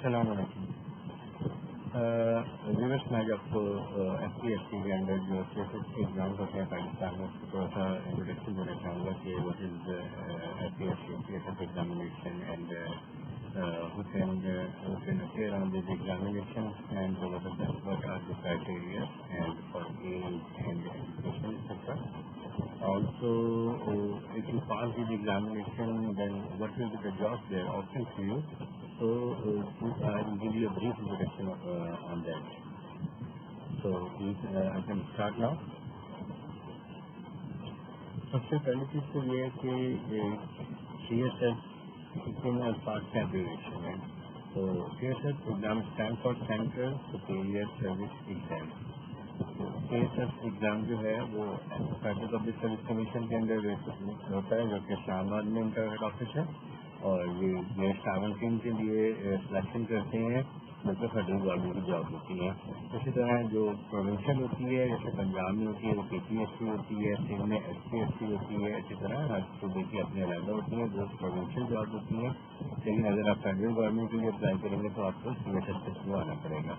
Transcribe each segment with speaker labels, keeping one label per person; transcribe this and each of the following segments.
Speaker 1: السلام علیکم ویورس. میں آپ کو FPSC کے اندر جو ایگزام ہوتے ہیں پاکستان میں تھوڑا سا انٹروڈکشن دینا چاہوں گا کہ what is FPSC examination and who can appear on this examination and what are the criteria and for age and education etc. Also, if you pass this examination, then what will be the job there options for you? So I will give you a brief introduction on that. So please, I can start now. سب سے پہلی چیز تو یہ ہے کہ CSS Criminal Past Abbreviation ہے. تو CSS exam stand for central superior service exam. CSS exam جو ہے وہ فیڈرل پبلک سروس کمیشن کے اندر ہوتا ہے جو کہ اسلام آباد میں ان کا ہیڈ آفس ہے, اور یہ نیکسٹ 17 کے لیے سلیکشن کرتے ہیں جو کہ فیڈرل گورنمنٹ کی جاب ہوتی ہے. اسی طرح جو پروونشل ہوتی ہے جیسے پنجاب میں ہوتی ہے وہ PPSC ہوتی ہے, سندھ میں FPSC ہوتی ہے. اسی طرح ہر صوبے کی اپنی علیحدہ ہوتی ہیں جو پروونشل جاب ہوتی ہیں. لیکن اگر آپ فیڈرل گورنمنٹ کے لیے اپلائی کریں گے تو آپ کو CSS کے تھرو آنا پڑے گا.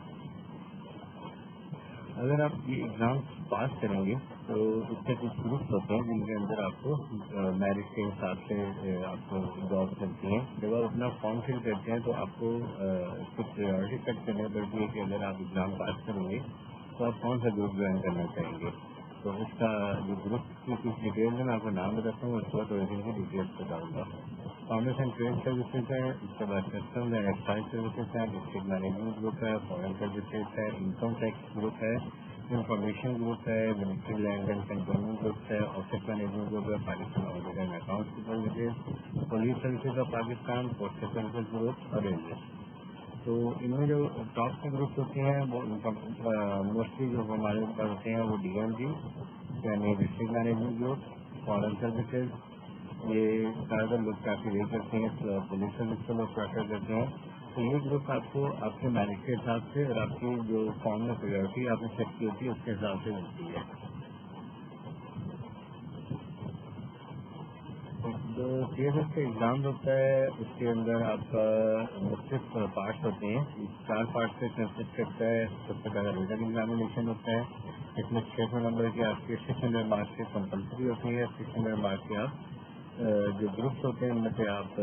Speaker 1: اگر آپ یہ ایگزام پاس کریں گے تو اس کے کچھ گروپس ہوتے ہیں جن کے اندر آپ کو میرٹ کے حساب سے آپ کو جاب ملتی ہیں. جب آپ اپنا فارم فل کرتے ہیں تو آپ کو کچھ پریورٹی سیٹ کرنی پڑتی ہے کہ اگر آپ ایگزام پاس کریں گے تو آپ کون سا گروپ جوائن کرنا چاہیں گے. تو اس کا جو گروپ کی کچھ ڈیٹیلز ہیں میں آپ کو نام بتاتا ہوں, اس کے بعد اوریجن کی ڈیٹیلس بتاؤں گا. کامرس اینڈ ٹریڈ سروسز ہے, اس کے بعد کسٹمز اینڈ ایکسائز سروسز ہے, ڈسٹرکٹ مینجمنٹ گروپ ہے, فارن سروسز ہے, انکم ٹیکس گروپ ہے, انفارمیشن گروپ ہے, منسٹری لینڈ اینڈ کنٹرولمنٹ گروپ ہے, آفس مینجمنٹ گروپ ہے, Pakistan audit and accounts supervisor, police services of Pakistan, postal services group اور railway. تو ان میں جو ٹاپ کے گروپس ہوتے ہیں وہ موسٹلی جو ہمارے اوپر ہوتے ہیں وہ DMG یعنی district management group, foreign services, یہ زیادہ تر لوگ کافی وے کرتے ہیں, پولیس سروس کو لوگ پریفر کرتے ہیں. تو یہ گروپ آپ کو آپ کے میرٹ کے حساب سے اور آپ کی جو فارم میں پریورٹی آپ نے سیٹ کی ہوتی ہے اس کے حساب سے ملتی ہے. جو CSS کا ایگزام ہوتا ہے اس کے اندر آپ کا مختلف پارٹس ہوتے ہیں. 4 پارٹ سے کنسسٹ کرتا ہے. سب سے پہلا ریٹن ایگزامینیشن ہوتا ہے, اس میں 600 نمبر کی آپ کے 600 مارکس کی کمپلسری ہوتی ہے. 600 مارکس کے آپ جو گروپس ہوتے ہیں ان میں سے آپ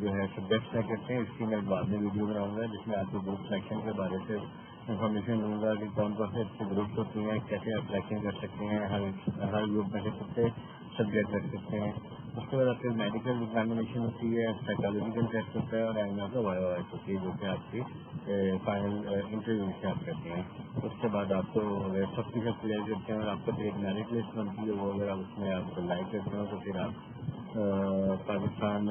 Speaker 1: جو ہے سبجیکٹ طے کرتے ہیں. اس کی میں بعد میں ویڈیو بناؤں گا جس میں آپ کو گروپ سلیکشن کے بارے سے انفارمیشن دوں گا کہ کون کون سے اچھے گروپس ہوتے ہیں, کیسے آپ سلیکشن کر سکتے ہیں, ہر گروپ میں سے کتنے سبجیکٹ رکھ سکتے ہیں. اس کے بعد آپ کی میڈیکل ایگزامینیشن ہوتی ہے, سائیکالوجیکل ٹیسٹ ہوتا ہے, اور آپ کا وائوا ہوتی ہے جو کہ آپ کی فائنل انٹرویو سے آپ کرتے ہیں. اس کے بعد آپ کو سب چیزیں کلیئر کرتے ہیں اور آپ کا ایک میرٹ لسٹ بنتی ہے. وہ اگر آپ اس میں آپ لائک کرتے ہیں تو پھر آپ پاکستان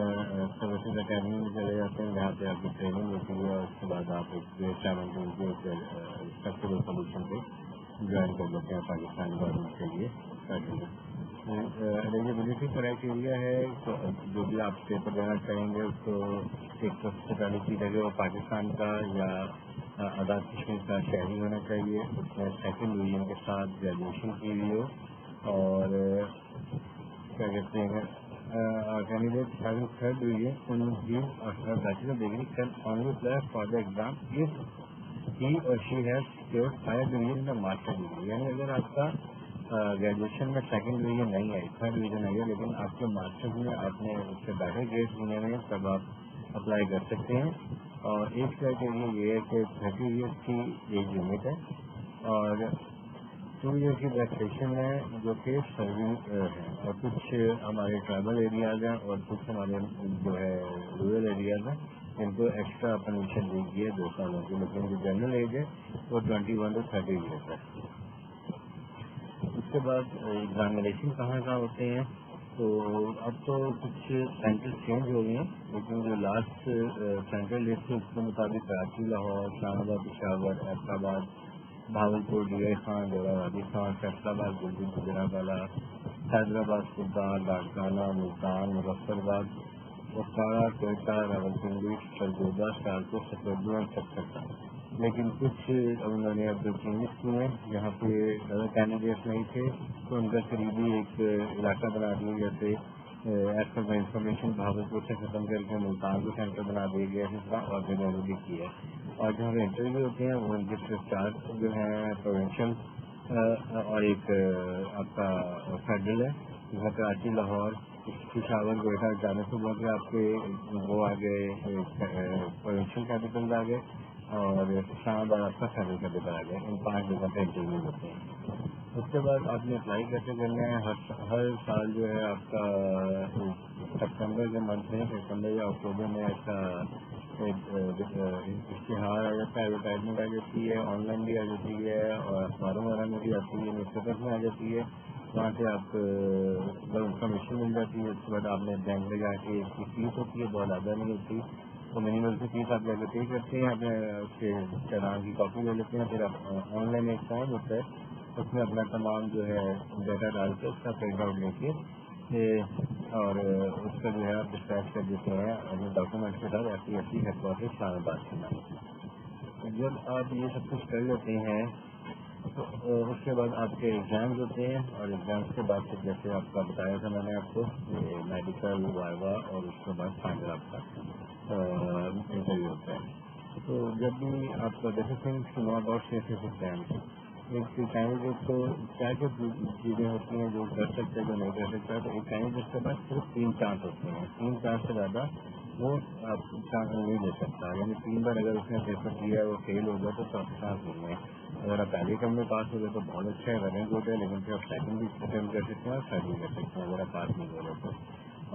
Speaker 1: سروسز اکیڈمی میں چلے جاتے ہیں جہاں پہ آپ کی ٹریننگ ہوتی ہے, اور اس کے بعد آپ ایک چیلنج فیسٹیول سولوشن پہ جوائن کر لیتے ہیں پاکستان گورنمنٹ کے لیے. ایلیجیبلٹی کرائٹیریا ہے جو بھی آپ پیپر دینا چاہیں گے اس کو ایک سب سے پہلی چیز ہے کہ وہ پاکستان کا یا آزاد کشمیر کا شہری ہونا چاہیے. اس میں 2nd ڈویژن کے ساتھ گریجویشن کی ہوئی ہو, اور کیا کہتے ہیں candidate having 3rd division in his or her bachelor degree can only apply for the exam if he or she has secured higher division in the master degree. یعنی اگر آپ کا گریجویشن میں 2nd ڈویژن نہیں ہے, 3rd division ہے, لیکن آپ کے ماسٹرز میں آپ نے اس سے بیٹر گریڈ لینے میں تب آپ اپلائی کر سکتے ہیں. اور ایج کرائٹیریا یہ ہے کہ 30 ایئرس کی ایج لمٹ ہے, اور 2 ایئر کی ریلیکسیشن ہے جو کہ سروس ہے, اور کچھ ہمارے ٹرائبل ایریاز ہیں اور کچھ ہمارے جو ہے رورل ایریاز ہیں ان کو ایکسٹرا پرمیشن دی گئی ہے 2 سالوں کی, لیکن جو جنرل ایج ہے وہ 21 to 30 ایئرس ہے. اس کے بعد ایگزامینیشن کہاں ہوتے ہیں, تو اب تو کچھ سینٹر چینج ہو گئے ہیں, لیکن جو لاسٹ سینٹرل لسٹ ہے اس کے مطابق کراچی, لاہور, اسلام آباد, پشاور, ایبٹ آباد, بھاولپور, ڈی خان, ڈیرہ غازی خان, فیصل آباد, گلگت, گجرانوالہ, حیدرآباد, سلطان, لاڑکانہ, ملتان, مظفر آباد, بخارا, کوئٹہ, راولپنڈی, سرگودا, سہارنپور, ستوجو اور چکرتا. لیکن کچھ انہوں نے اب چینجز کیے ہیں جہاں پہ زیادہ کینڈیڈیٹس نہیں تھے تو ان کا قریبی ایک علاقہ بنا دیا, جیسے as per my information Bhagalpur سے ختم کر کے ملتان کو سینٹر بنا دیا گیا ہے اس کا، اور جگہ بھی کی ہے. اور جو ہمیں انٹرویو ہوتے ہیں وہ جس چار جو ہیں پروونشل اور ایک آپ کا فیڈرل ہے، جہاں کراچی، لاہور، پشاور، کوئٹہ جانے سے بہت سے آپ کے وہ آ گئے پروونشل کیپٹل آ گئے، اور اسلام آباد آپ کا فیڈرل کیپٹل آ گئے. ان 5 جگہ پہ انٹرویو ہوتے ہیں. اس کے بعد آپ نے اپلائی کیسے کرنا ہے؟ ہر سال جو ہے آپ کا سپٹمبر کے منتھ میں، سپٹمبر یا اکتوبر میں ایسا ایک اشتہار آ جاتا ہے، ایڈورٹائزمنٹ آ جاتی ہے، آن لائن بھی آ جاتی ہے اور اخباروں وغیرہ میں بھی آتی ہے، نیوز پیپر میں آ جاتی ہے. وہاں سے آپ کو انفارمیشن مل جاتی ہے. اس کے بعد آپ نے بینک میں جا کے اس کی فیس ہوتی ہے، بہت زیادہ نہیں ہوتی، تو منیمم کی فیس آپ جا کے پے کرتے ہیں، اپنے اس کے چلان کی کاپی لے لیتے ہیں. پھر آپ آن لائن ایک فارم ہوتا ہے، اس میں اپنا تمام جو ہے ڈیٹا ڈال کے اس کا پرنٹ آؤٹ لے کے اور اس کا جو ہے آپ ڈسپیچ کر دیتے ہیں اپنے ڈاکومنٹ کے ساتھ FPSC ہیڈ کوارٹر اسلام آباد کے نام. جب آپ یہ سب کچھ کر لیتے ہیں تو اس کے بعد آپ کے ایگزامز ہوتے ہیں، اور ایگزامس کے بعد پھر جیسے آپ کا بتایا تھا میں نے آپ کو میڈیکل وائوا، اور اس کے بعد فائنل آپ کا انٹرویو ہوتا ہے. تو جب بھی آپ کا ایک کینڈیڈیٹ کو کیا کیا چیزیں ہوتی ہیں جو کر سکتے ہیں جو نہیں کر سکتا، تو ایک کینڈیڈیٹ کے پاس صرف 3 چانس ہوتے ہیں. 3 چانس سے زیادہ وہ آپ چانس نہیں دے سکتا. یعنی 3 بار اگر اس نے پیپر دیا وہ فیل ہو گیا تو چوتھا چانس نہیں ہے. اگر آپ پہلے ٹرم میں پاس ہو گئے تو بہت اچھا ہے، رننگ گڈ ہے، لیکن پھر آپ سیکنڈ بھی اٹمپٹ کر سکتے ہیں اور تھرڈ بھی کر سکتے ہیں اگر آپ پاس نہیں ہو رہے تو.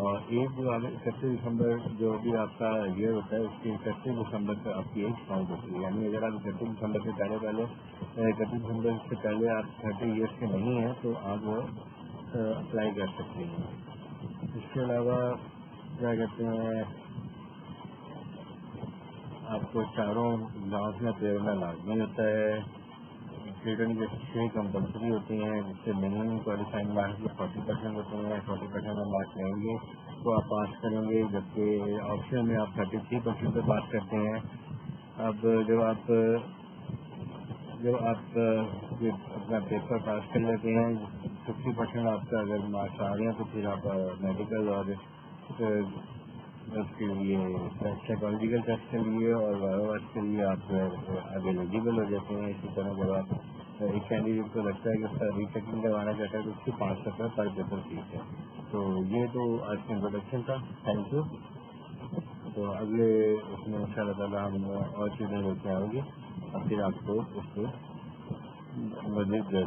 Speaker 1: اور ایک جو 31 دسمبر جو بھی آپ کا ایئر ہوتا ہے، اس کی 31 دسمبر سے آپ کی ایج کاؤنٹ ہوتی ہے. یعنی اگر آپ 31 دسمبر سے پہلے 31 دسمبر سے پہلے آپ 30 ایئرس کے نہیں ہیں تو آپ وہ اپلائی کر سکتے ہیں. اس کے علاوہ کیا کہتے ہیں، آپ کو چاروں ایگزامس میں پریرنا لازمی ہوتا ہے. ریٹن کی 6 کمپلسری ہوتی ہیں، جس سے منیمم کوالیفائنگ مارکس 40% ہوتے ہیں. 40% میں مارکس لیں گے تو آپ پاس کریں گے، جبکہ آپشن میں آپ 33% پہ پاس کرتے ہیں. اب جب آپ اپنا پیپر پاس کر لیتے ہیں، 50% آپ کا اگر مارکس آ رہے ہیں تو پھر آپ میڈیکل اور اس کے لیے سائیکالوجیکل ٹیسٹ کے لیے اور وائوا کے لیے آپ آگے ایلیجیبل ہو جاتے ہیں. اسی طرح جب آپ ایک کینڈیڈیٹ کو لگتا ہے کہ اس کا ری چیکنگ کروانا چاہتا ہے تو اس کی 500 پر پیپر فیس ہے. تو یہ تو آج کا انٹروڈکشن تھا. Thank you. تو اگلے اس میں ان شاء اللہ تعالیٰ ہم اور چیزیں لے کے آؤں گی اور پھر آپ کو اس کو مزید جو ہے